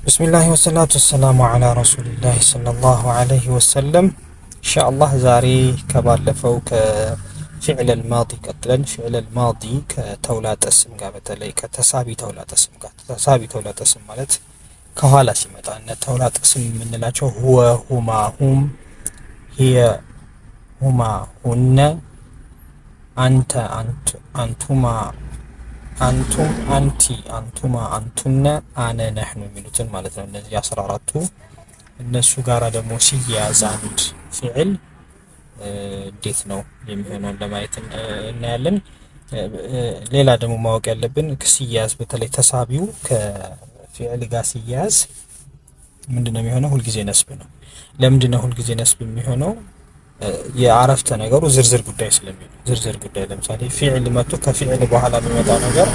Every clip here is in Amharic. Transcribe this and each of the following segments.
بسم الله والصلاة والسلام على رسول الله صلى الله عليه وسلم إن شاء الله زاري كبالفو كفعل الماضي قتلا فعل الماضي كتولات اسم قابت لي كتسابي تولات اسم تسابي تولات اسم مالت كهالا سيمتا أن تولات اسم من لاچو هو هما هم هي هما هن أنت أنتما አንቱም አንቲ አንቱማ አንቱነ አነ ነህኑ የሚሉትን ማለት ነው። እነዚህ 14ቱ እነሱ ጋራ ደግሞ ሲያያዝ አንድ ፊዕል እንዴት ነው የሚሆነው ለማየት እናያለን። ሌላ ደግሞ ማወቅ ያለብን ሲያያዝ በተለይ ተሳቢው ከፊዕል ጋር ሲያያዝ ምንድነው የሚሆነው? ሁልጊዜ ነስብ ነው። ለምንድነው ሁልጊዜ ነስብ የሚሆነው? የአረፍተ ነገሩ ዝርዝር ጉዳይ ስለሚሆን ዝርዝር ጉዳይ ለምሳሌ ፊዕል መጥቶ ከፊዕል በኋላ የሚመጣ ነገር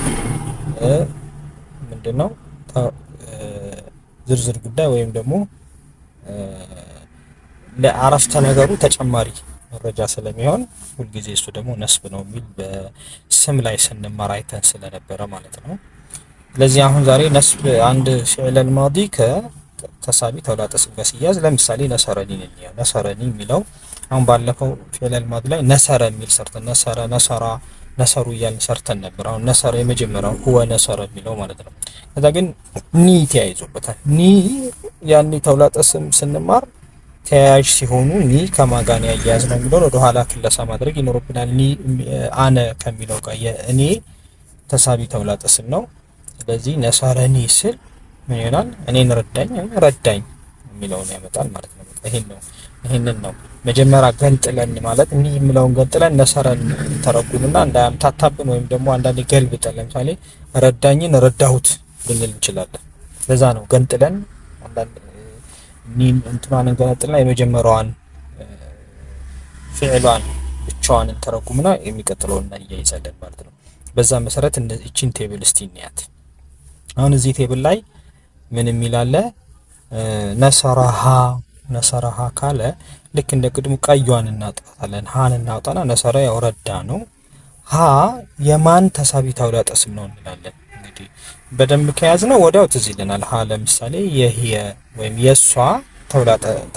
ምንድነው? ዝርዝር ጉዳይ ወይም ደግሞ ለአረፍተ ነገሩ ተጨማሪ መረጃ ስለሚሆን ሁልጊዜ እሱ ደግሞ ነስብ ነው የሚል በስም ላይ ስንማር አይተን ስለነበረ ማለት ነው። ስለዚህ አሁን ዛሬ ነስብ አንድ ፊዕል ማዲ ከተሳቢ ተውላጠ ስም ጋር ሲያዝ ለምሳሌ ነሰረኒ ነው። ነሰረኒ የሚለው አሁን ባለፈው ፊዕል ማዲ ላይ ነሰረ የሚል ሰርተን ነሰረ ነሰራ ነሰሩ እያልን ሰርተን ነበር። አሁን ነሰረ የመጀመሪያው ሁወ ነሰረ የሚለው ማለት ነው። ከዛ ግን ኒ ተያይዞበታል። ኒ ያኔ ተውላጠ ስም ስንማር ተያያዥ ሲሆኑ ኒ ከማጋን ያያዝ ነው የሚለው ወደ ኋላ ክለሳ ማድረግ ይኖርብናል። ኒ አነ ከሚለው ጋር የእኔ ተሳቢ ተውላጠ ስም ነው። ስለዚህ ነሰረኒ ስል ምን ይሆናል? እኔን ረዳኝ ረዳኝ የሚለውን ያመጣል ማለት ነው። ይሄንን ነው መጀመሪያ ገንጥለን ማለት እንዲህ የሚለውን ገንጥለን ነሰረን ተረጉምና እንዳያምታታብን ወይም ደግሞ አንዳንዴ ገልብጠን ለምሳሌ ረዳኝን ረዳሁት ልንል እንችላለን። ለዛ ነው ገንጥለን አንዳንድ እንትማንን ገንጥልና የመጀመሪያዋን ፊዕሏን ብቻዋን ተረጉምና የሚቀጥለውን እናያይዛለን ማለት ነው። በዛ መሰረት እቺን ቴብል እስቲ እንያት። አሁን እዚህ ቴብል ላይ ምን የሚላለ ነሰራሃ ካለ ልክ እንደ ቅድሙ ቀዩን እናጣታለን። ሃን እናውጣና ነሰራ ያው ረዳ ነው። ሃ የማን ተሳቢ ተውላጠ ስም ነው እንላለን። እንግዲህ በደንብ ከያዝ ነው ወዲያው ትዝ ይለናል። ሃ ለምሳሌ የህየ ወይም የሷ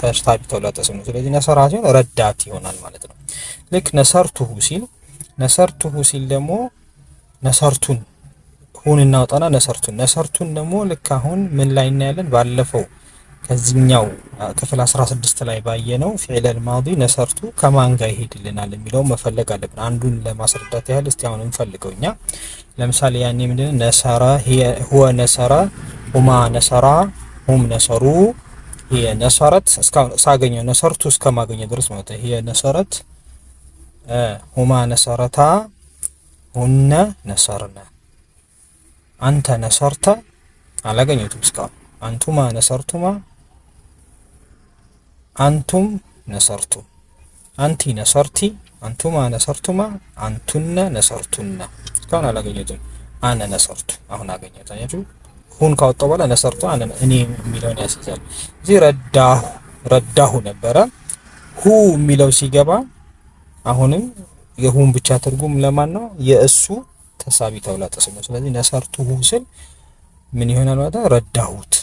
ተሳቢ ተውላጠ ስም ነው። ስለዚህ ነሰራ ሲሆን ረዳት ይሆናል ማለት ነው። ልክ ነሰርቱሁ ሲል ደግሞ ነሰርቱን ሁን እናውጣና ነሰርቱን ደግሞ ልክ አሁን ምን ላይ እናያለን? ባለፈው ከዚህኛው ክፍል 16 ላይ ባየነው ፊዕል ማዲ ነሰርቱ ከማን ጋር ይሄድልናል የሚለው መፈለግ አለብን። አንዱን ለማስረዳት ያህል እስቲ አሁን እንፈልገውኛ። ለምሳሌ ያኔ ምንድነው ነሰራ ሁወ ነሰራ ሁማ ነሰራ ሁም ነሰሩ ይሄ ነሰረት እስካሁን ሳገኘው ነሰርቱ እስከማገኘው ድረስ ማለት ነው። ይሄ ነሰረት ሁማ ነሰረታ ሁነ ነሰርነ አንተ ነሰርተ አላገኘሁትም እስካሁን። አንቱማ ነሰርቱማ አንቱም ነሰርቱ አንቲ ነሰርቲ አንቱማ ነሰርቱማ አንቱነ ነሰርቱና እስካሁን አላገኘሁትም። አነ ነሰርቱ አሁን አገኘሁት። አያችሁ ሁን ካወጣው በኋላ ነሰርቱ እኔ የሚለውን ያስይዛል። እዚህ ረዳሁ ነበረ። ሁ የሚለው ሲገባ አሁንም የሁን ብቻ ትርጉም ለማን ነው? የእሱ ተሳቢ ተውላጠ ስም ነው። ስለዚህ ነሰርቱሁ ስል ምን ይሆናል ማለት ነው? ረዳሁት።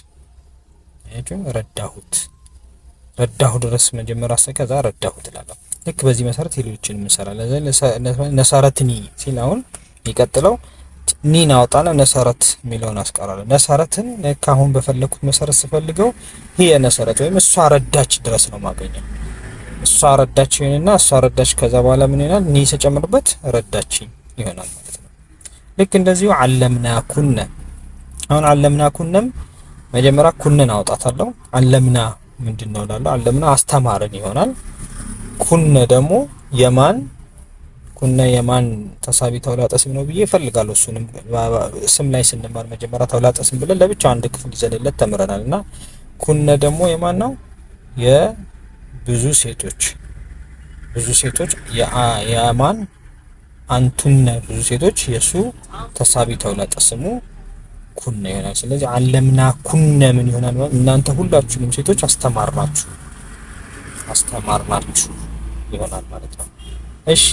ረዳሁ ድረስ መጀመሪያ ከዛ ረዳሁት እላለሁ። ልክ በዚህ መሰረት ሌሎችን እንሰራለን። ነሰረትኒ ሲል አሁን ይቀጥለው ኒን አውጣና ነሰረት የሚለውን አስቀራለሁ። ነሰረትን ካሁን በፈለኩት መሰረት ስፈልገው ይሄ ነሰረት ወይም እሷ ረዳች ድረስ ነው ማገኘው። እሷ ረዳች ይሆንና እሷ ረዳች ከዛ በኋላ ምን ይሆናል? ኒ ተጨምርበት ረዳች ይሆናል ማለት ነው። ልክ እንደዚሁ አለምናኩነ አሁን አለምናኩነም መጀመሪያ ኩነን አውጣታለሁ። አለምና ምንድነው እላለሁ። አለምና አስተማረን ይሆናል። ኩነ ደግሞ የማን ተሳቢ ተውላጠ ስም ነው ብዬ እፈልጋለሁ። እሱንም ስም ላይ ስንማር መጀመሪያ ተውላጠ ስም ብለን ለብቻው አንድ ክፍል ይዘንለት ተምረናልና ኩነ ደግሞ የማን ነው? የብዙ ሴቶች የማን አንቱነ ብዙ ሴቶች የሱ ተሳቢ ተውላጠ ስሙ ኩነ ይሆናል። ስለዚህ አለምና ኩነ ምን ይሆናል? እናንተ ሁላችሁንም ሴቶች አስተማርናችሁ ይሆናል ማለት ነው። እሺ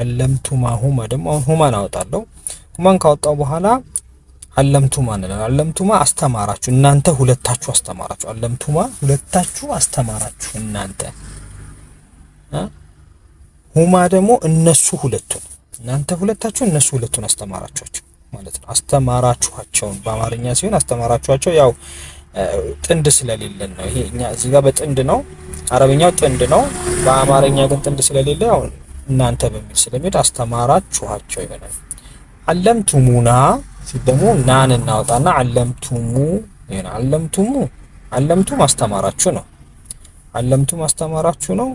አለምቱማሁማ ደግሞ አሁን ሁማን አወጣለሁ። ሁማን ካወጣው በኋላ አለምቱማ እንላለን። አለምቱማ አስተማራችሁ፣ እናንተ ሁለታችሁ አስተማራችሁ። አለምቱማ ሁለታችሁ አስተማራችሁ እናንተ። ሁማ ደግሞ እነሱ ሁለቱን፣ እናንተ ሁለታችሁ እነሱ ሁለቱን አስተማራችኋቸው ማለት ነው። አስተማራችኋቸውን በአማርኛ ሲሆን አስተማራችኋቸው ያው ጥንድ ስለሌለን ነው። ይሄ እኛ እዚህ ጋር በጥንድ ነው፣ አረብኛው ጥንድ ነው። በአማርኛ ግን ጥንድ ስለሌለ ያው እናንተ በሚል ስለሚሄድ አስተማራችኋቸው ይሆናል። አለምቱሙና ሲል ደግሞ ናን እናወጣና አለምቱሙ ይሆናል። አለምቱሙ አለምቱም አስተማራችሁ ነው። አለምቱም አስተማራችሁ ነው።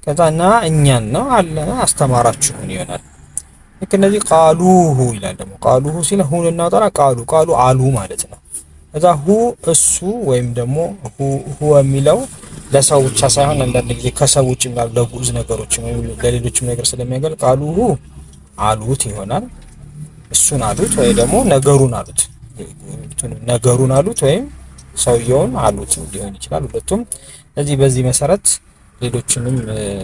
ከዛ ና እኛን ነው አለ አስተማራችሁን ይሆናል። ልክ እንደዚህ ቃሉሁ ይላል። ደግሞ ቃሉሁ ሲል ሁን እናወጣና ቃሉ አሉ ማለት ነው። ከዛ ሁ እሱ ወይም ደግሞ ሁ የሚለው ለሰው ብቻ ሳይሆን አንዳንድ ጊዜ ከሰው ውጭም ላሉ ለጉዝ ነገሮች ወይም ለሌሎችም ነገር ስለሚያገል ቃሉሁ አሉት ይሆናል። እሱን አሉት ወይ ደግሞ ነገሩን አሉት ወይም ሰውየውን አሉት ሊሆን ይችላል። ሁለቱም ስለዚህ በዚህ መሰረት ሌሎችንም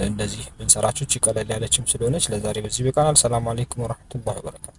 እንደዚህ ብንሰራችሁ ቀለል ያለችም ስለሆነች ለዛሬ በዚህ በቃናል። ሰላም አለይኩም ወራህመቱላሂ ወበረካቱ።